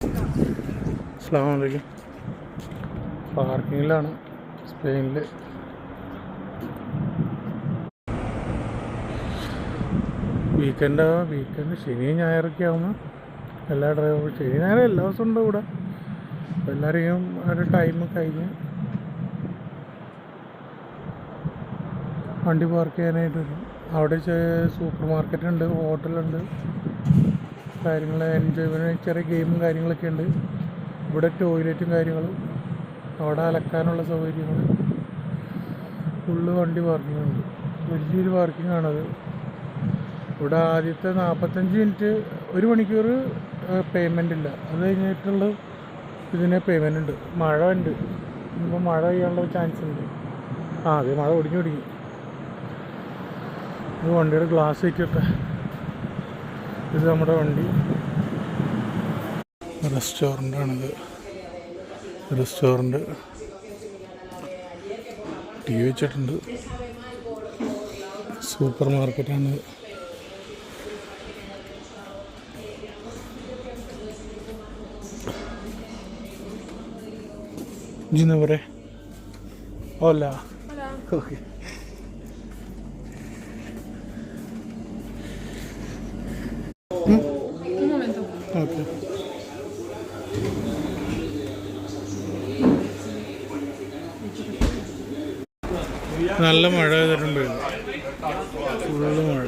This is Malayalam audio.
അസ്സലാമു അലൈക്കും. പാർക്കിങ്ങിലാണ് സ്പെയിനിൽ. വീക്കെൻഡ് ശനി ഞായറൊക്കെ ആകുമ്പോൾ എല്ലാ ഡ്രൈവറും ശനി ഞായർ എല്ലാ ദിവസവും ഉണ്ട് ഇവിടെ. എല്ലാവരെയും ഒരു ടൈം കഴിഞ്ഞ് വണ്ടി പാർക്ക് ചെയ്യാനായിട്ട് വരും. അവിടെ സൂപ്പർ മാർക്കറ്റുണ്ട്, ഹോട്ടലുണ്ട്, കാര്യങ്ങൾ എൻജോയ്മെൻറ്റ്, ചെറിയ ഗെയിമും കാര്യങ്ങളൊക്കെ ഉണ്ട്. ഇവിടെ ടോയ്ലറ്റും കാര്യങ്ങളും, അവിടെ അലക്കാനുള്ള സൗകര്യങ്ങൾ, ഫുള്ള് വണ്ടി പാർക്കിംഗ് ഉണ്ട്. വലിയൊരു പാർക്കിംഗ് ആണത്. ഇവിടെ ആദ്യത്തെ 45 മിനിറ്റ് 1 മണിക്കൂർ പേയ്മെൻ്റ് ഇല്ല. അത് കഴിഞ്ഞിട്ടുള്ള ഇതിന് പേയ്മെൻ്റ് ഉണ്ട്. മഴ ഉണ്ട്, ഇപ്പോൾ മഴ പെയ്യാനുള്ള ചാൻസ് ഉണ്ട്. അതെ, മഴ ഒടിഞ്ഞു. ഇത് വണ്ടിയുടെ ഗ്ലാസ് വെച്ചിട്ട്, ഇത് നമ്മുടെ വണ്ടി. റെസ്റ്റോറൻ്റാണിത്. റെസ്റ്റോറൻറ്റ് ടി വി വെച്ചിട്ടുണ്ട്. സൂപ്പർ മാർക്കറ്റാണ്. ജിന്ന പറ. ഓല ഓക്കെ. ഓക്കെ, നല്ല മഴ ചെയ്തിട്ടുണ്ട്. ഫുള്ള് മഴ.